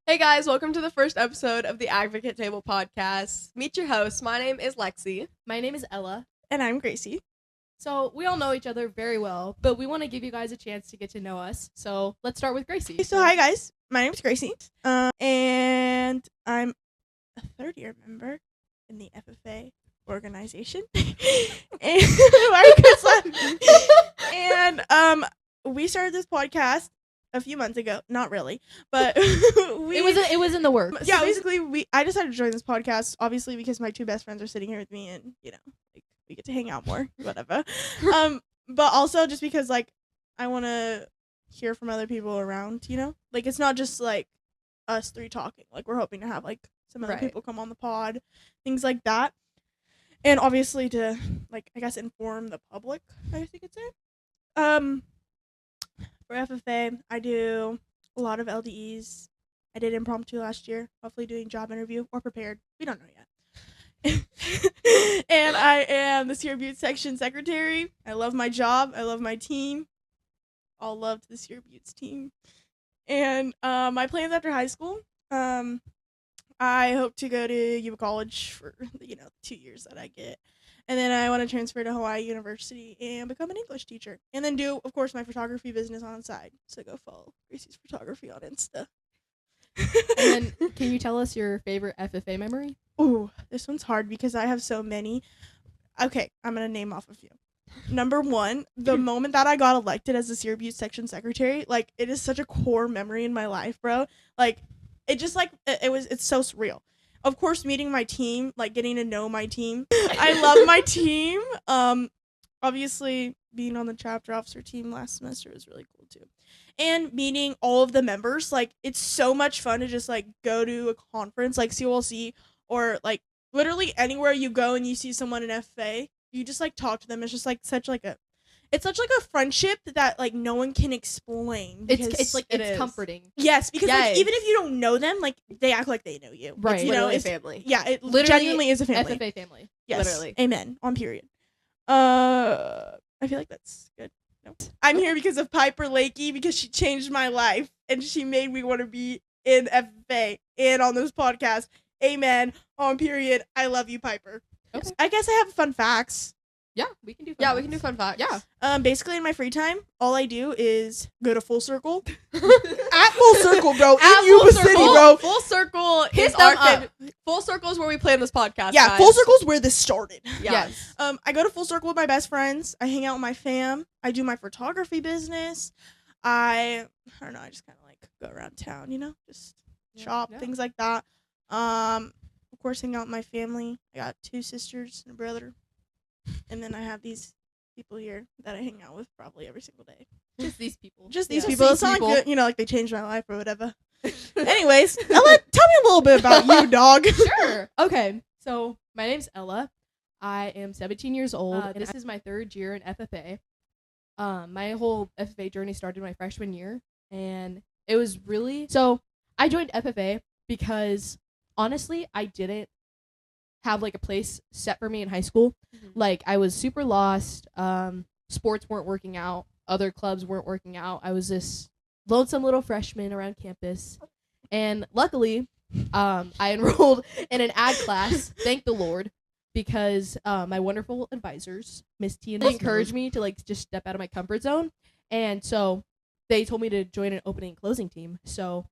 Hey guys, welcome to the first episode of the Advocate Table podcast. Meet your host. My name is Lexi. My name is Ella. And I'm Gracie. So we all know each other very well, but we want to give you guys a chance to get to know us. So let's start with Gracie. So hi guys, my name's Gracie, and I'm a third-year member in the FFA organization. And why are you guys laughing? And we started this podcast a few months ago. Not really, but It was in the works. Yeah, basically I decided to join this podcast obviously because my two best friends are sitting here with me, and like we get to hang out more, whatever. But also just because like I want to hear from other people around, like it's not just like us three talking. Like we're hoping to have like some other people come on the pod, things like that, and obviously to like I guess inform the public, I guess you could say. For FFA, I do a lot of LDEs. I did impromptu last year, hopefully doing job interview or prepared. We don't know yet. And I am the Sierra Butte section secretary. I love my job. I love my team. All love to the Sierra Buttes team. And my plans after high school, I hope to go to Yuba College for, 2 years that I get. And then I want to transfer to Hawaii University and become an English teacher. And then do, of course, my photography business on the side. So go follow Gracie's Photography on Insta. And then can you tell us your favorite FFA memory? Ooh, this one's hard because I have so many. Okay, I'm going to name off a few. Number one, the moment that I got elected as the Sierra Butte section secretary, like, it is such a core memory in my life, bro. Like, it just, like, it's so surreal. Of course, meeting my team, like, getting to know my team. I love my team. Obviously, being on the chapter officer team last semester was really cool, too. And meeting all of the members, like, it's so much fun to just, like, go to a conference, like COLC, or, like, literally anywhere you go and you see someone in FFA, you just, like, talk to them. It's just, like, such, like, a friendship that, like, no one can explain. It's comforting. Yes, because, like, even if you don't know them, like, they act like they know you. Right. It's, Literally it's family. Yeah, it Literally genuinely is a family. FFA family. Yes. Literally. Amen. On period. I feel like that's good. No. I'm here because of Piper Lakey because she changed my life and she made me want to be in FFA and on this podcast. Amen. On period. I love you, Piper. Okay. I guess I have fun facts. Yeah, we can do fun Yeah, facts. we can do fun facts. Yeah. Basically in my free time, all I do is go to Full Circle. At Full Circle, bro. In Yuba City, bro. Full Circle Hit is them our up. Full Circle is where we plan this podcast. Yeah, guys. Full Circle's where this started. Yeah. Yes. I go to Full Circle with my best friends. I hang out with my fam. I do my photography business. I don't know, I just kind of like go around town, just shop, Yeah. things like that. Of course, hang out with my family. I got 2 sisters and a brother. And then I have these people here that I hang out with probably every single day. Just these people. Just these Yeah. people. These It's not people. like, like they changed my life or whatever. Anyways, Ella, tell me a little bit about you, dog. Sure. Okay. So my name's Ella. I am 17 years old. And this is my 3rd year in FFA. My whole FFA journey started my freshman year, and it was really so. I joined FFA because honestly, I didn't have like a place set for me in high school. Like I was super lost. Sports weren't working out. Other clubs weren't working out. I was this lonesome little freshman around campus, and luckily, I enrolled in an ad class. Thank the Lord, because my wonderful advisors, Miss T, and encouraged me to like just step out of my comfort zone, and so they told me to join an opening and closing team. So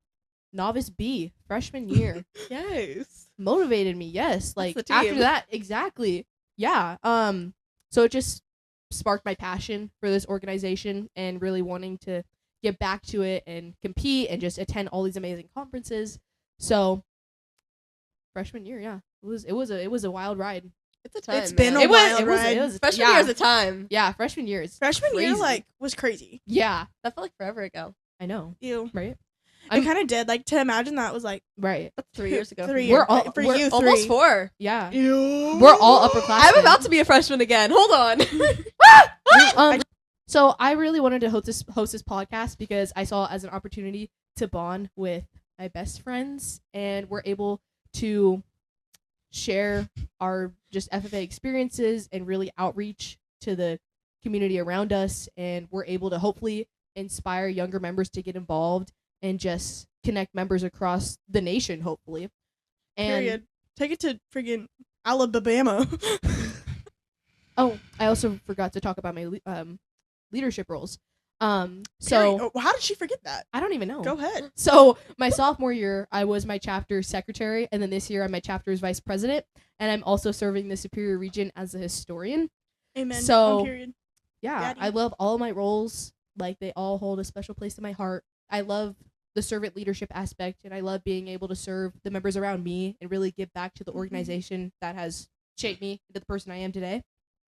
novice B, freshman year, Yes. motivated me. Yes, like the after team. that, exactly. Yeah. So it just sparked my passion for this organization and really wanting to get back to it and compete and just attend all these amazing conferences. So freshman year, yeah, it was a wild ride. It's a time. It's been man. a wild ride. It was Freshman yeah, year is a time. yeah, freshman year is Freshman year, crazy. like, was crazy. yeah, That felt like forever ago. I know, Ew. right? I kind of did. Like, to imagine that was like Right. That's 3 years ago. 3 We're years. all- for we're you, 3. Almost 4. Yeah, Ew. we're all upperclassmen. I'm about to be a freshman again. Hold on. So I really wanted to host this podcast because I saw it as an opportunity to bond with my best friends, and we're able to share our just FFA experiences and really outreach to the community around us, and we're able to hopefully inspire younger members to get involved and just connect members across the nation, hopefully. And Period. Take it to friggin' Alabama. oh, I also forgot to talk about my leadership roles. So Period. How did she forget that? I don't even know. Go ahead. So my sophomore year, I was my chapter secretary, and then this year I'm my chapter's vice president, and I'm also serving the Superior Region as a historian. Amen. So- On period. Yeah, Daddy. I love all of my roles. Like, they all hold a special place in my heart. I love the servant leadership aspect, and I love being able to serve the members around me and really give back to the organization that has shaped me into the person I am today.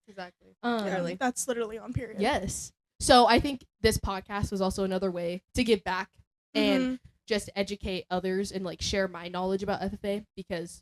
Exactly. Yeah, Literally. that's literally on period. Yes. So I think this podcast was also another way to give back and Mhm. just educate others and like share my knowledge about FFA, because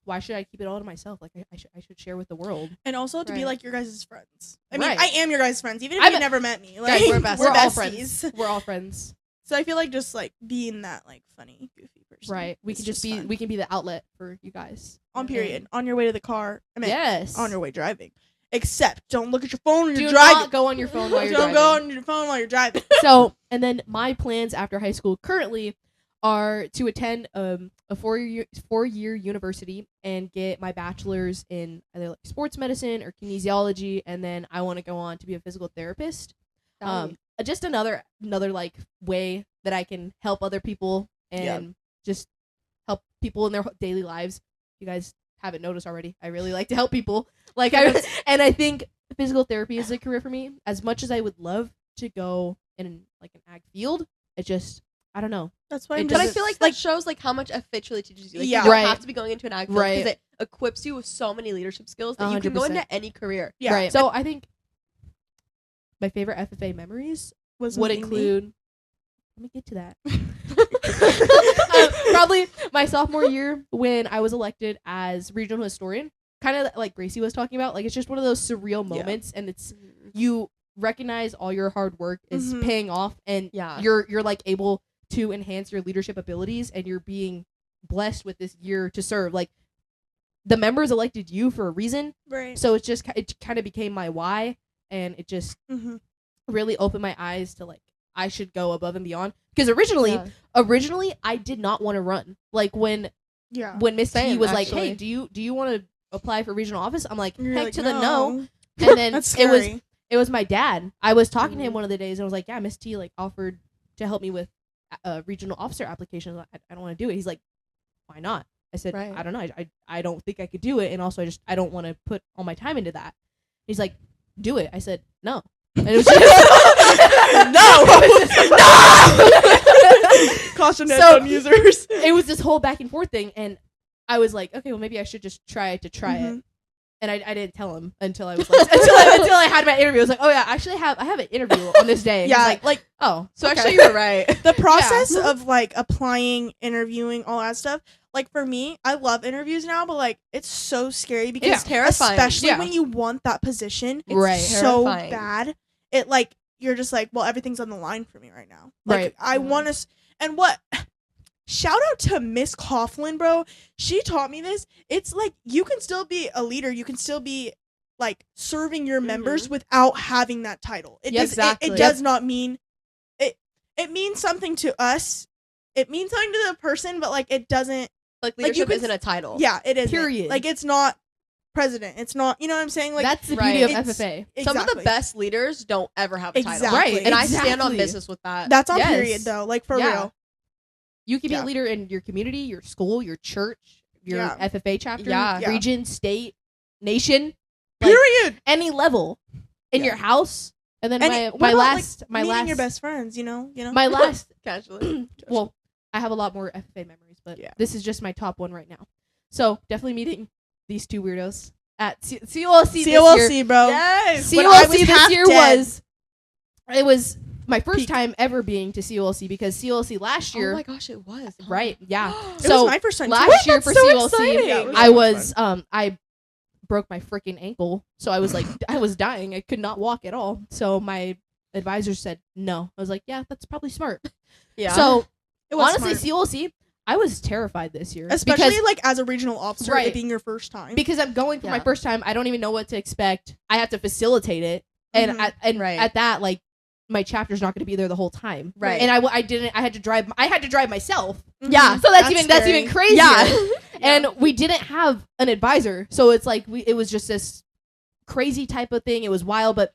why should I keep it all to myself? Like, I should share with the world. And also to be Right. like your guys' friends. I mean, Right. I am your guys' friends, even if I'm you a- never met me. Like, Guys, we're besties. We're all besties. friends. We're all friends. So I feel like just like being that like funny, goofy person. Right. We is can just be fun. we can be the outlet for you guys. on period. On your way to the car. I mean, Yes. on your way driving. Except don't look at your phone when Do you're not driving. go on your phone while you're don't driving. go on your phone while you're driving. So, and then my plans after high school currently are to attend a four-year university and get my bachelor's in either like sports medicine or kinesiology, and then I want to go on to be a physical therapist. Just another like way that I can help other people and just help people in their daily lives. You guys haven't noticed already, I really like to help people. Like and I think physical therapy is a career for me. As much as I would love to go in like an ag field, it just, I don't know. That's why It I'm But I just feel like that shows like how much FFA truly teaches you. Like, Yeah. you don't Right. have to be going into an ag field Right. because it equips you with so many leadership skills that you can go 100%. into any career. yeah. Right. So I think my favorite FFA memories was would meeting me. include. Let me get to that. Probably my sophomore year when I was elected as regional historian. Kind of like Gracie was talking about. Like, it's just one of those surreal Yeah. moments, and it's you recognize all your hard work is Mhm. paying off, and Yeah. you're like able to enhance your leadership abilities, and you're being blessed with this year to serve. Like, the members elected you for a reason, Right. so it kind of became my why, and it just Mm-hmm. really opened my eyes to like I should go above and beyond. Because originally I did not want to run. Like when Yeah. Miss T Same, was like, actually. "Hey, do you want to apply for regional office?" I'm like, You're "Heck like, to the no." And then That's it scary. was my dad. I was talking to him Mhm. one of the days, and I was like, "Yeah, Miss T like offered to help me with regional officer applications. I don't want to do it." He's like, "Why not?" I said, Right. "I don't know. I don't think I could do it, and also I don't want to put all my time into that." He's like, "Do it." I said, "No." And it was Caution So- headphone users. it was this whole back and forth thing, and I was like, okay, well maybe I should just try it, Mhm. and I didn't tell him until I was like until I had my interview. I was like, oh yeah, actually I have an interview on this day. And Yeah, he's like oh, So okay. actually, you were right. The process of like applying, interviewing, all that stuff. Like for me, I love interviews now, but like it's so scary because Yeah. It's terrifying. especially Yeah. when you want that position, it's Right. so Terrifying. bad. It like you're just like, well, everything's on the line for me right now. Like Right. I Mhm. want to, and what? Shout out to Miss Coughlin, bro. She taught me this. It's like you can still be a leader. You can still be like serving your members without having that title. It Yep. does. Exactly. It does not mean it. It means something to us. It means something to the person, but like it doesn't. Like Like, you leadership could- isn't a title. Yeah, it is. Period. Like it's not president. It's not. You know what I'm saying? Like that's the right. beauty of It's- FFA. Some of the exactly. best leaders don't ever have a title. Exactly. Right. And I stand on Exactly. business with that. That's on Yes. period though. Like for Yeah. real. You can be Yeah. a leader in your community, your school, your church, your Yeah. FFA chapter, Yeah. Yeah. region, state, nation, like, Period. any level in Yeah. your house. And then And my what about, last meeting your best friends. You know. my last Casually. well, I have a lot more FFA memories, but Yeah. this is just my top one right now. So definitely meeting these two weirdos at COLC this year. COLC, bro. Yes. When I was COLC this half year dead. was my first Peak. time ever being to COLC because COLC last year, Oh my gosh, it was. huh? right? Yeah. It So was my first time. too. last year for so COLC, exciting. Yeah, it was I so was fun. I broke my freaking ankle, so I was like I was dying. I could not walk at all. So my advisor said no. I was like, yeah, that's probably smart. Yeah. So It was honestly, smart. COLC, I was terrified this year, especially because, like as a regional officer, Right. it being your first time. because I'm going for my Yeah. first time. I don't even know what to expect. I have to facilitate it, and Mhm. at Right. at that, like my chapter's not going to be there the whole time. Right. And I had to drive myself. Yeah. So that's even crazier. Yeah. And we didn't have an advisor. So it's like it was just this crazy type of thing. It was wild, but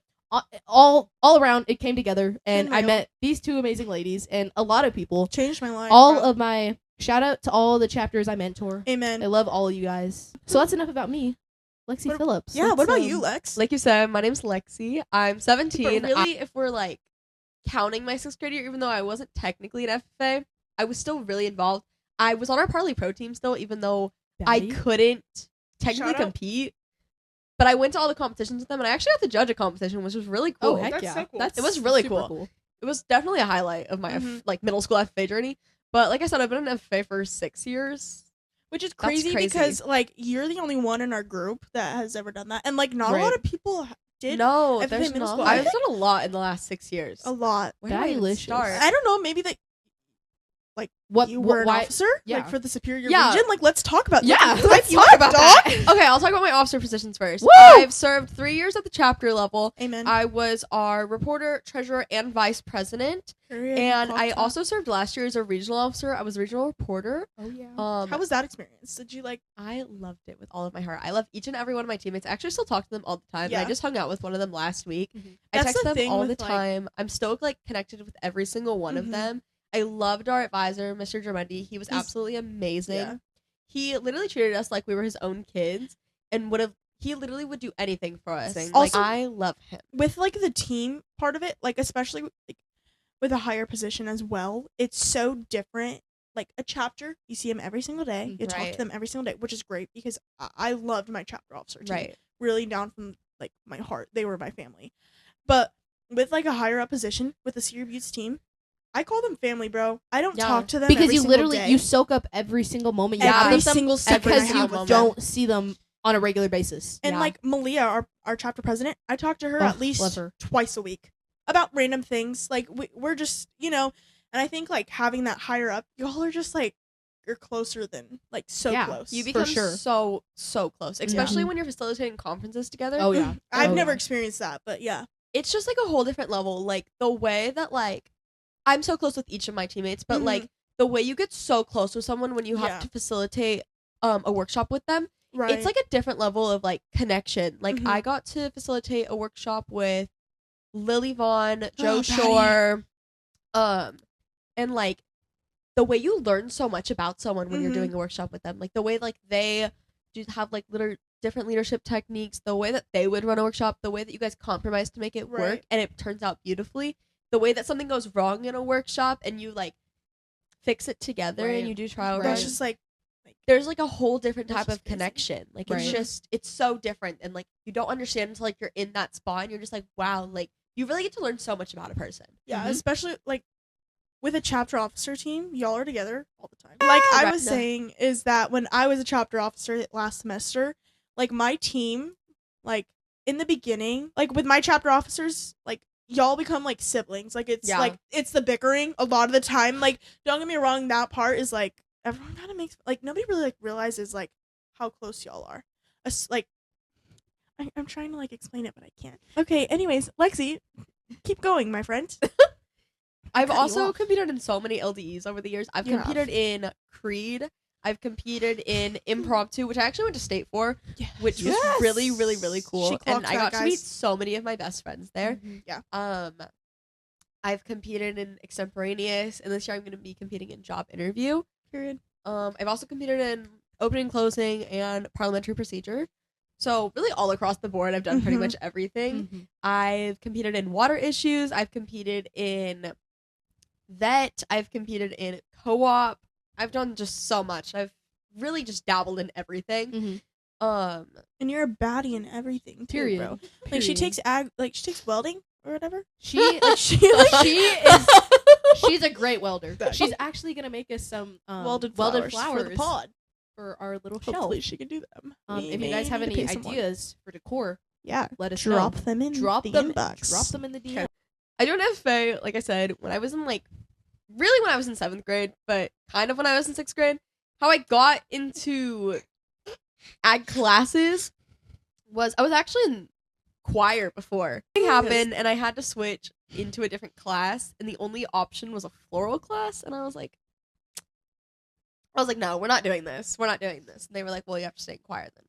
all around it came together, and I met these two amazing ladies and a lot of people. Changed my life. All of my shout out to all the chapters I mentor. Amen. I love all of you guys. So that's enough about me. Lexi Phillips. Yeah, what about you, Lex? Like you said, my name's Lexi. I'm 17. But really, if we're like counting my 6th grade year, even though I wasn't technically an FFA, I was still really involved. I was on our Parley Pro team still, even though I couldn't technically compete. But I went to all the competitions with them, and I actually got to judge a competition, which was really cool. Oh, heck That's yeah. so cool. It was really super cool. It was definitely a highlight of my like middle school FFA journey. But like I said, I've been an FFA for 6 years. Which is crazy because, like, you're the only one in our group that has ever done that. And, like, not a lot of people did. No, FFA there's middle not. school. I've done a lot in the last 6 years. A lot. Where do I even Delicious. start? I don't know, maybe that you were an officer? Yeah. Like, for the Superior Yeah. Region? Like, let's talk about Yeah, that. let's You talk are, about dog. that. Okay, I'll talk about my officer positions first. Woo! I've served 3 years at the chapter level. Amen. I was our reporter, treasurer, and vice president. Period. And I Talk. also served last year as a regional officer. I was a regional reporter. Oh yeah. How was that experience? Did you, like... I loved it with all of my heart. I love each and every one of my teammates. I actually still talk to them all the time. And Yeah. I just hung out with one of them last week. Mhm. I That's text the them thing all the with, like- time. I'm still like connected with every single one of Mhm. them. I loved our advisor, Mr. Germendi. He was He's- absolutely amazing. Yeah. He literally treated us like we were his own kids, and he literally would do anything for us. Like, Also- I love him. With, like, the team part of it, like, especially, like, with a higher position as well, it's so different. Like, a chapter, you see them every single day. You talk Right. to them every single day, which is great because I loved my chapter officer team. Right. Really down from, like, my heart. They were my family. But with, like, a higher up position, with the Sierra Buttes team, I call them family, bro. I don't Yeah. talk to them Because every you single literally day. you soak up every single moment you Yeah. have every with them single second because I you have with them. don't see them on a regular basis. And Yeah. like Malia, our chapter president, I talk to her Ugh, at least love her. twice a week about random things. Like we're just, and I think like having that higher up, y'all are just like you're closer than like so Yeah. close. You become sure. so close, especially when you're facilitating conferences together. Oh yeah. I've Oh, never yeah. experienced that, but yeah. It's just like a whole different level. Like the way that like I'm so close with each of my teammates, but Mhm. like the way you get so close with someone when you have Yeah. to facilitate a workshop with them, Right. it's like a different level of like connection. Like Mhm. I got to facilitate a workshop with Lily Vaughn, Joe Patty. Shore, and like the way you learn so much about someone when you're Mhm. doing a workshop with them, like the way like they do have like different leadership techniques, the way that they would run a workshop, the way that you guys compromise to make it work, Right. and it turns out beautifully. The way that something goes wrong in a workshop and you like fix it together Right. and you do trial That's runs. just like There's like a whole different That's type just of crazy. connection. Like Right. it's so different, and like you don't understand until like you're in that spot and you're just like, wow, like you really get to learn so much about a person. yeah, Mhm. especially like with a chapter officer team, y'all are together all the time. Like I Right. was No. saying is that when I was a chapter officer last semester, like my team, like in the beginning, like with my chapter officers, like y'all become like siblings. Like it's Yeah. like it's the bickering a lot of the time. Like don't get me wrong, that part is like everyone kind of makes like nobody really like realizes like how close y'all are. Like I'm trying to like explain it, but I can't. Okay, anyways, Lexi, keep going, my friend. I've cut you also off. competed in so many LDEs over the years. I've You have. competed in Creed. I've competed in Impromptu, which I actually went to state for, which was really, really, really cool. She And clocked I got that, to meet guys. so many of my best friends there. Mhm. Yeah. I've competed in Extemporaneous, and this year I'm going to be competing in Job Interview. Period. I've also competed in Opening, Closing, and Parliamentary Procedure. So really all across the board, I've done pretty Mhm. much everything. Mhm. I've competed in water issues. I've competed in vet. I've competed in co-op. I've done just so much. I've really just dabbled in everything. Mhm. And you're a baddie in everything, too, Period. bro. Like she Period. takes she takes welding or whatever. She like She she's a great welder. She's actually gonna make us some welded flowers for the pod. for our little Hopefully shelf. she can do them. We If you guys may have need any to pay someone. ideas for decor, Yeah, let us drop know. them in Drop the them. inbox. Drop them in the DM. I don't have FFA, like I said, when I was in really when I was in 7th grade, but kind of when I was in 6th grade. How I got into ag classes was I was actually in choir before. Something happened, and I had to switch into a different class, and the only option was a floral class, and I was like, no, we're not doing this. We're not doing this. And they were like, well, you have to stay in choir then.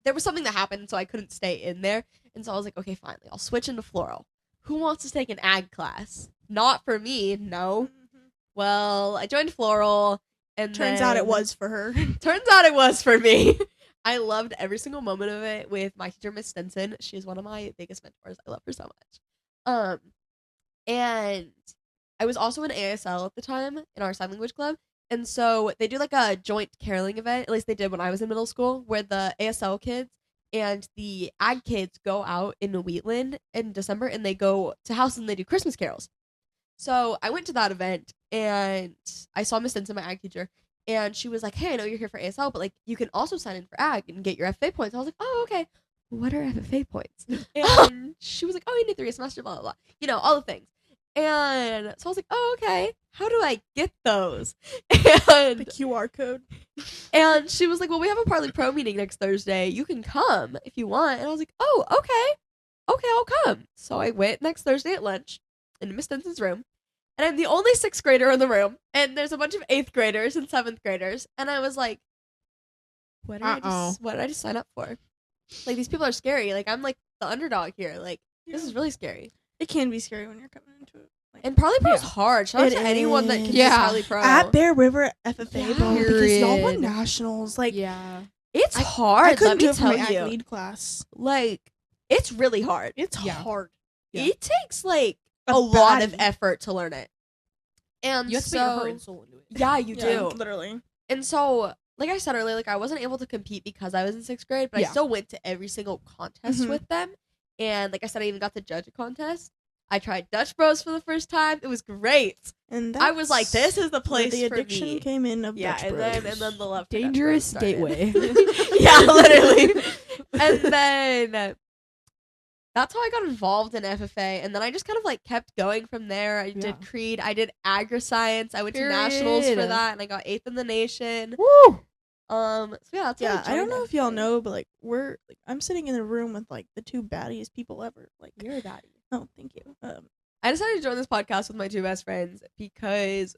There was something that happened, so I couldn't stay in there. And so I was like, okay, finally, I'll switch into floral. Who wants to take an ag class? Not for me, no. Mm-hmm. Well, I joined floral, and turns out it was for her. Turns out it was for me. I loved every single moment of it with my teacher, Miss Stinson. She is one of my biggest mentors. I love her so much. And I was also in ASL at the time in our sign language club. And so they do like a joint caroling event, at least they did when I was in middle school, where the ASL kids and the ag kids go out in Wheatland in December, and they go to houses and they do Christmas carols. So I went to that event, and I saw Miss Stinson, my ag teacher, and she was like, hey, I know you're here for ASL, but like you can also sign in for ag and get your FFA points. I was like, oh, okay. What are FFA points? And she was like, oh, you need 3 a semester, blah, blah, blah. You know, all the things. And so I was like, oh, okay. How do I get those? And The QR code. And she was like, well, we have a Partly Pro meeting next Thursday. You can come if you want. And I was like, oh, okay. Okay, I'll come. So I went next Thursday at lunch into Miss Stinson's room. And I'm the only 6th grader in the room. And there's a bunch of 8th graders and 7th graders. And I was like, what did I just sign up for? Like, these people are scary. Like, I'm like the underdog here. Like, this is really scary. It can be scary when you're coming into it. And Partly Pro is hard. Shout out to anyone that can do Partly Pro. At Bear River FFA, bro, because y'all won Period. nationals. Like, it's hard. I couldn't do Let it me for my tell ag you. lead class. Like, it's really hard. It's hard. Yeah. It takes like A a lot baddie. of effort to learn it. And You have to put your heart and soul into it. yeah, you do. Literally. And so, like I said earlier, like I wasn't able to compete because I was in 6th grade, but I Yeah. still went to every single contest Mhm. with them. And like I said, I even got to judge a contest. I tried Dutch Bros for the first time. It was great. And I was like, this is the where place the for addiction me. came in of Yeah, Dutch and Bros. then the love for Dutch Dangerous Bros started. gateway. Yeah, literally. And then that's how I got involved in FFA. And then I just kind of like kept going from there. I did Creed. I did agri-science. I went to nationals for Period. that, and I got 8th in the nation. Woo! So yeah, that's how I don't joined know if y'all FFA. know, but like I'm sitting in a room with like the 2 baddiest people ever. Like, You're a baddie. oh, thank you. I decided to join this podcast with my 2 best friends because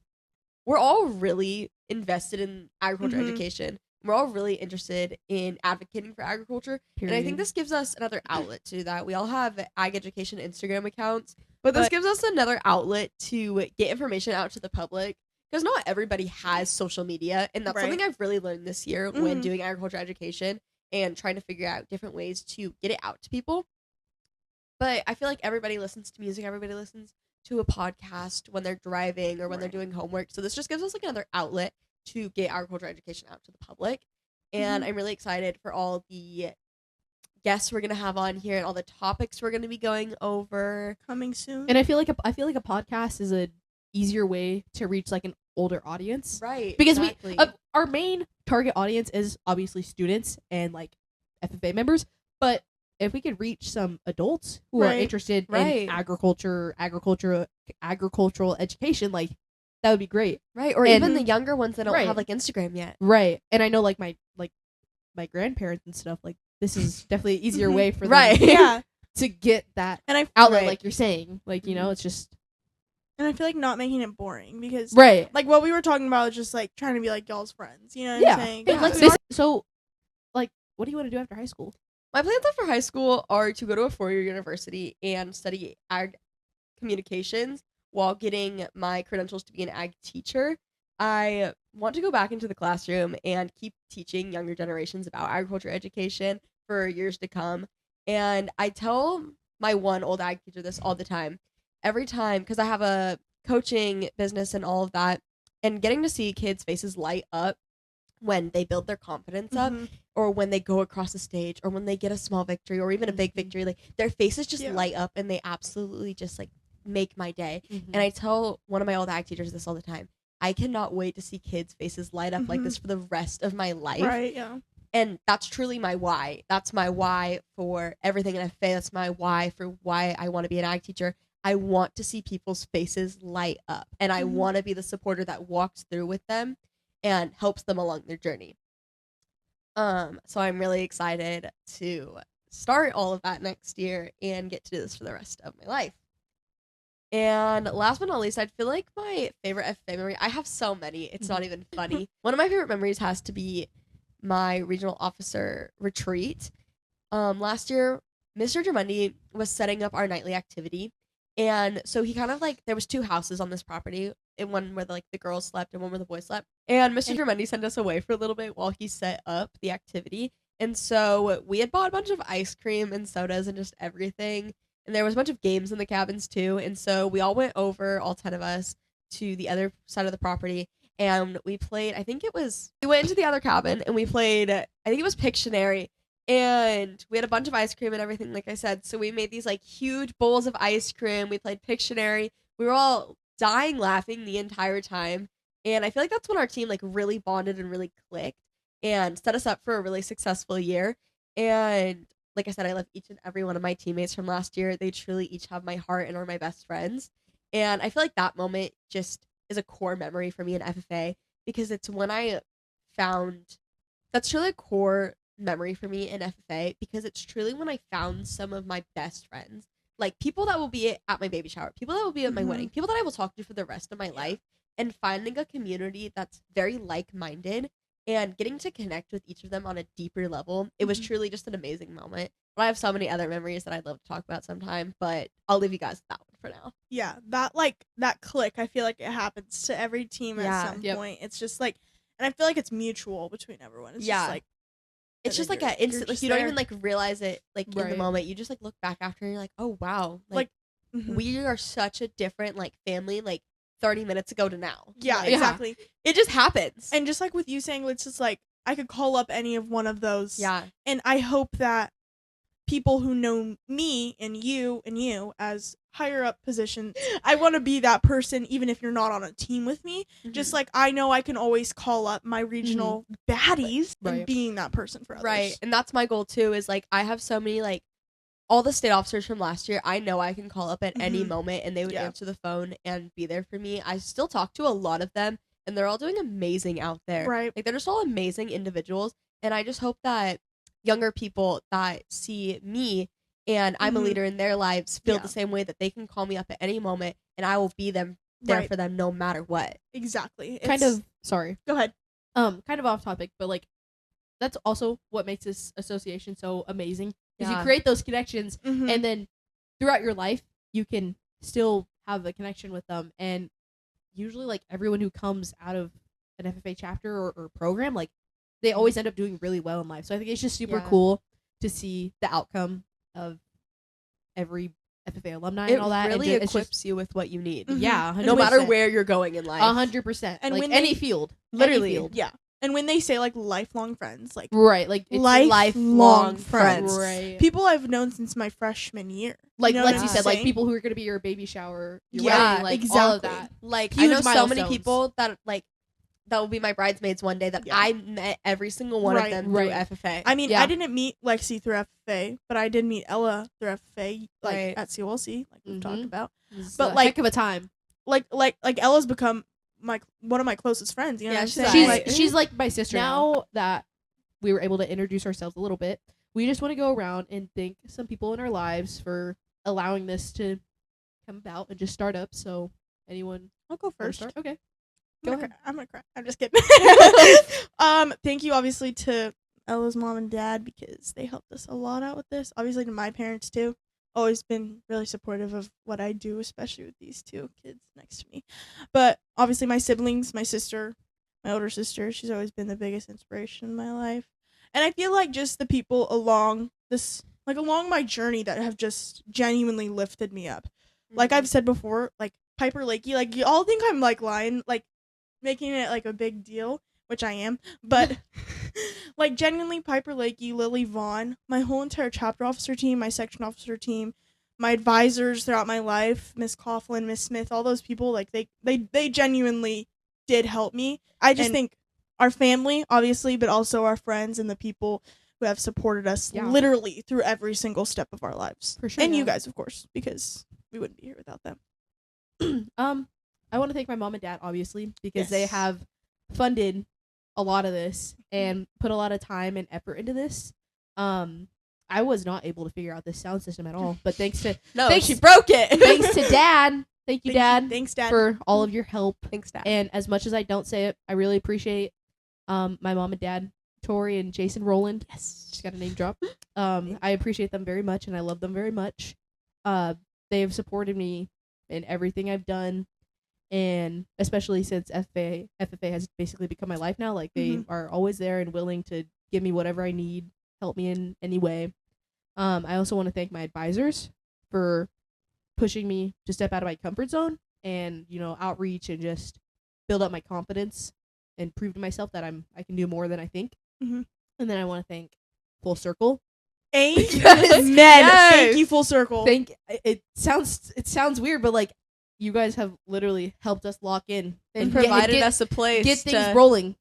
we're all really invested in agriculture Mhm. education. We're all really interested in advocating for agriculture. And I think this gives us another outlet to that. We all have ag education Instagram accounts, but this gives us another outlet to get information out to the public because not everybody has social media. And that's Right. something I've really learned this year when Mhm. doing agriculture education and trying to figure out different ways to get it out to people. But I feel like everybody listens to music, everybody listens to a podcast when they're driving or when they're Right. doing homework. So this just gives us like another outlet to get agriculture education out to the public. And I'm really excited for all the guests we're gonna have on here and all the topics we're gonna be going over. Coming soon. And I feel like a podcast is a easier way to reach like an older audience. Right. Because exactly. our main target audience is obviously students and like FFA members, but if we could reach some adults who are Right. interested Right. in agricultural education, like that would be great. right. Or and- even the younger ones that don't Right. have like Instagram yet. Right. And I know like my grandparents and stuff, like this is definitely an easier Mhm. way for them Right. yeah. to get that And I outlet, right. like you're saying. Like, you know, it's just And I feel like not making it boring because right. like what we were talking about is just like trying to be like y'all's friends. You know what Yeah. I'm saying? Hey, Yeah. like So this, so like what do you want to do after high school? My plans after high school are to go to a 4-year university and study ag communications while getting my credentials to be an ag teacher. I want to go back into the classroom and keep teaching younger generations about agriculture education for years to come. And I tell my one old ag teacher this all the time. Every time, because I have a coaching business and all of that, and getting to see kids' faces light up when they build their confidence up, Mhm. or when they go across the stage, or when they get a small victory, or even a big victory, like their faces just Yeah. light up and they absolutely just like make my day. Mm-hmm. And I tell one of my old ag teachers this all the time. I cannot wait to see kids' faces light up like Mhm. this for the rest of my life. Right. Yeah. And that's truly my why. That's my why for everything in FA. That's my why for why I want to be an ag teacher. I want to see people's faces light up, and I Mhm. want to be the supporter that walks through with them and helps them along their journey. So I'm really excited to start all of that next year and get to do this for the rest of my life. And last but not least, I'd feel like my favorite FFA memory, I have so many, it's not even funny. One of my favorite memories has to be my regional officer retreat. Last year, Mr. Germundi was setting up our nightly activity. And so he kind of like, there was 2 houses on this property, and one where like the girls slept and one where the boys slept. And Mr. Germundi sent us away for a little bit while he set up the activity. And so we had bought a bunch of ice cream and sodas and just everything. And there was a bunch of games in the cabins too. And so we all went over, all 10 of us, to the other side of the property. And we played, we went into the other cabin and we played, I think it was Pictionary. And we had a bunch of ice cream and everything, like I said. So we made these like huge bowls of ice cream. We played Pictionary. We were all dying laughing the entire time. And I feel like that's when our team like really bonded and really clicked and set us up for a really successful year. And like I said, I love each and every one of my teammates from last year. They truly each have my heart and are my best friends. And I feel like that moment just is a core memory for me in FFA, because it's when I found, that's truly a core memory for me in FFA, because it's truly when I found some of my best friends, like people that will be at my baby shower, people that will be at my wedding, people that I will talk to for the rest of my life, and finding a community that's very like-minded and getting to connect with each of them on a deeper level. It was truly just an amazing moment. But I have so many other memories that I'd love to talk about sometime, but I'll leave you guys with that one for now. Yeah, that click, I feel like it happens to every team at some point. It's just like, and I feel like it's mutual between everyone. It's just like, it's just like an instant, like you don't even like realize it like in the moment. You just like look back after and you're like, oh wow, like we are such a different like family, like 30 minutes ago to now. Yeah, like, exactly. It just happens. And just like with you saying, it's just like I could call up any of one of those. Yeah. And I hope that people who know me and you as higher up position, I want to be that person even if you're not on a team with me. Just like I know I can always call up my regional baddies and being that person for others. Right. And that's my goal too, is like I have so many like all the state officers from last year, I know I can call up at any moment and they would answer the phone and be there for me. I still talk to a lot of them and they're all doing amazing out there. Right. Like they're just all amazing individuals. And I just hope that younger people that see me and I'm a leader in their lives feel the same way, that they can call me up at any moment and I will be there for them no matter what. Exactly. Sorry. Go ahead. Kind of off topic, but like that's also what makes this association so amazing. Because you create those connections, and then throughout your life, you can still have a connection with them. And usually, like, everyone who comes out of an FFA chapter or program, like, they always end up doing really well in life. So I think it's just super cool to see the outcome of every FFA alumni and all that. It really and equips you with what you need. Yeah, 100%. No matter where you're going in life. 100%. And like, when any field. Literally. Any field. Yeah. And when they say like lifelong friends, like like it's lifelong friends, right? People I've known since my freshman year, like you know like you said, like people who are gonna be your baby shower, your wedding, like exactly. all of that. Like huge I know milestones. so many people that like that will be my bridesmaids one day that I met every single one of them through FFA. I mean, I didn't meet Lexi through FFA, but I did meet Ella through FFA, like at COLC, like we've talked about. But like heck of a time. Like Ella's become one of my closest friends. You know what I'm saying? She's like my sister now that we were able to introduce ourselves a little bit. We just want to go around and thank some people in our lives for allowing this to come about and just start up. So anyone, I'll go first. Okay, go ahead. I'm gonna cry. I'm just kidding. Thank you obviously to Ella's mom and dad, because they helped us a lot out with this. Obviously to my parents too. Always been really supportive of what I do, especially with these 2 kids next to me. But obviously my siblings, my sister, my older sister, she's always been the biggest inspiration in my life. And I feel like just the people along my journey that have just genuinely lifted me up. Like I've said before, like Piper Lakey, like you all think I'm like lying, like making it like a big deal, which I am, but like genuinely Piper Lakey, Lily Vaughn, my whole entire chapter officer team, my section officer team, my advisors throughout my life, Miss Coughlin, Miss Smith, all those people, like they genuinely did help me. I just think our family, obviously, but also our friends and the people who have supported us literally through every single step of our lives. For sure. And you guys, of course, because we wouldn't be here without them. I want to thank my mom and dad, obviously, because they have funded a lot of this and put a lot of time and effort into this. I was not able to figure out this sound system at all. But thanks to she broke it. thanks to Dad. Thank you, Dad. Thanks, Dad, for all of your help. Thanks, Dad. And as much as I don't say it, I really appreciate my mom and dad, Tori and Jason Rowland. Yes, just got a name drop. I appreciate them very much, and I love them very much. They have supported me in everything I've done, and especially since FFA has basically become my life now. Like, they are always there and willing to give me whatever I need, help me in any way. I also want to thank my advisors for pushing me to step out of my comfort zone and, outreach and just build up my confidence and prove to myself that I can do more than I think. Mm-hmm. And then I want to thank Full Circle. Amen. Yes. Thank you, Full Circle. It sounds weird, but like, you guys have literally helped us lock in and provided us a place, get things rolling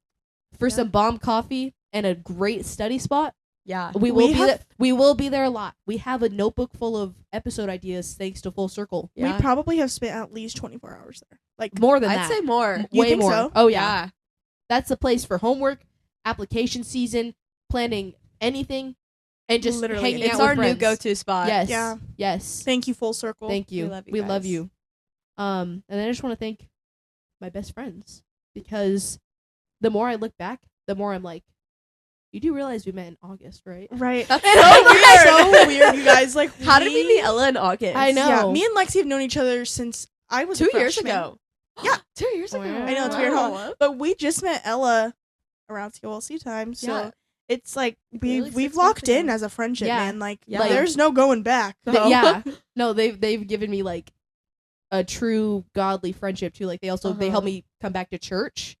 for some bomb coffee and a great study spot. Yeah, we will be there a lot. We have a notebook full of episode ideas thanks to Full Circle. Yeah. We probably have spent at least 24 hours there. Like, more than I'd that. say more. You Way think more. So? Oh yeah. That's the place for homework, application season, planning anything, and just literally hanging out it's with our friends. new go-to spot. Yes. Yeah. Yes. Thank you, Full Circle. Thank you. We love you. And then I just want to thank my best friends, because the more I look back, the more I'm like, you do realize we met in August, right? Right. That's so weird, you guys. Like, how did we meet Ella in August? I know. Yeah, me and Lexi have known each other since I was 2 a years freshman. ago. Yeah, 2 years ago. Wow. I know, it's weird, huh? Wow. But we just met Ella around COLC time, so Yeah. it's like Literally we've 6 locked months in ago. as a friendship, Yeah. man. Like, Yeah. there's no going back. Yeah. No, they've given me like a true godly friendship too. Like, they helped me come back to church,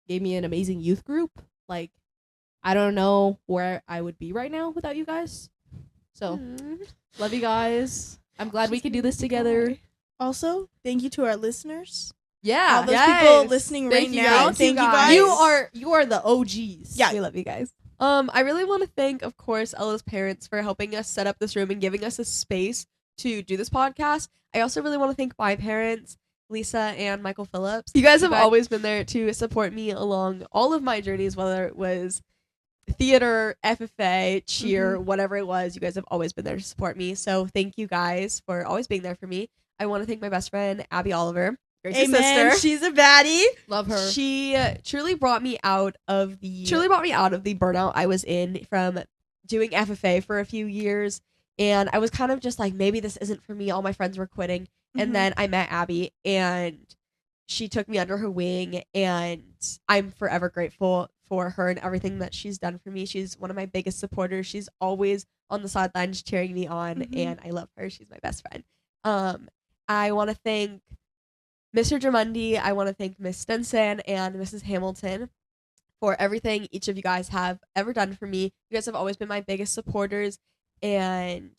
gave me an amazing youth group. Like, I don't know where I would be right now without you guys. So, love you guys. I'm glad we can do this together. Also, thank you to our listeners. Yeah. All those people listening Thank right you now. guys. Thank you guys. You are the OGs. Yeah. We love you guys. I really want to thank, of course, Ella's parents for helping us set up this room and giving us a space to do this podcast. I also really want to thank my parents, Lisa and Michael Phillips. You guys have always been there to support me along all of my journeys, whether it was theater, FFA, cheer, whatever it was. You guys have always been there to support me. So thank you guys for always being there for me. I want to thank my best friend, Abby Oliver. Grace's Amen. sister. She's a baddie. Love her. She truly brought me out of the burnout I was in from doing FFA for a few years, and I was kind of just like, maybe this isn't for me. All my friends were quitting, and then I met Abby, and she took me under her wing, and I'm forever grateful for her and everything that she's done for me. She's one of my biggest supporters. She's always on the sidelines cheering me on, and I love her. She's my best friend. I want to thank Mr. Drummondie, I want to thank Miss Stenson and Mrs. Hamilton for everything each of you guys have ever done for me. You guys have always been my biggest supporters, and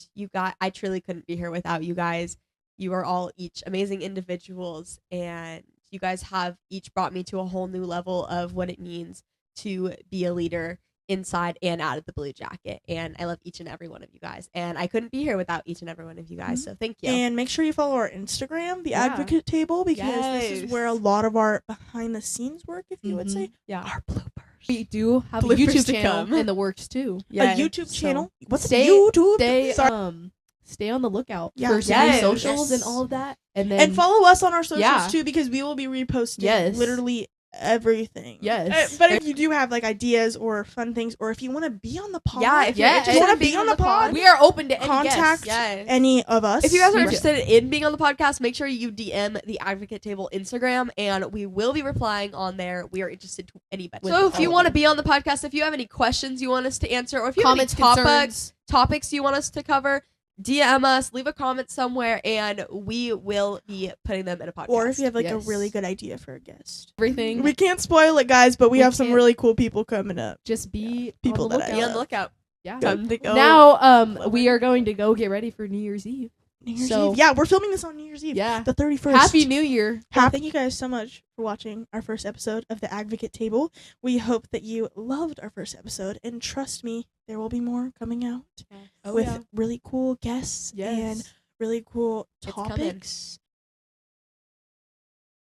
I truly couldn't be here without you guys. You are all each amazing individuals, and you guys have each brought me to a whole new level of what it means to be a leader inside and out of the Blue Jacket, and I love each and every one of you guys, and I couldn't be here without each and every one of you guys, so thank you. And make sure you follow our Instagram, The Advocate Table, because this is where a lot of our behind the scenes work, if you would say, our bloopers. We do have a Bloopers YouTube to channel come. in the works too. A YouTube channel. What's stay- YouTube? Stay on the lookout Yeah. for some new Yes. socials and all of that, and then And follow us on our socials Yeah. too, because we will be reposting Yes. literally everything. Yes. But if you do have like ideas or fun things, or if you want to be on the pod, Yeah, if you're Yeah, interested if you in want to being be on the pod, we are open to any contact guests. any of us. If you guys are We're- interested in being on the podcast, make sure you DM the Advocate Table Instagram, and we will be replying on there. We are interested to anybody. So if you want to be on the podcast, if you have any questions you want us to answer, or if you Comments, have any concerns. topics you want us to cover, DM us, leave a comment somewhere, and we will be putting them in a podcast. or if you have like a Yes. really good idea for a guest. Everything. We can't spoil it, guys, but we We have some can't. really cool people coming up. Just be People on the that I be lookout. on the lookout. Yeah. Time to go. Now, we are going to go get ready for New Year's Eve. New Year's So- Eve. Yeah, we're filming this on New Year's Eve. Yeah. The 31st. Happy New Year. Thank you guys so much for watching our first episode of The Advocate Table. We hope that you loved our first episode, and trust me, there will be more coming out with really cool guests and really cool It's topics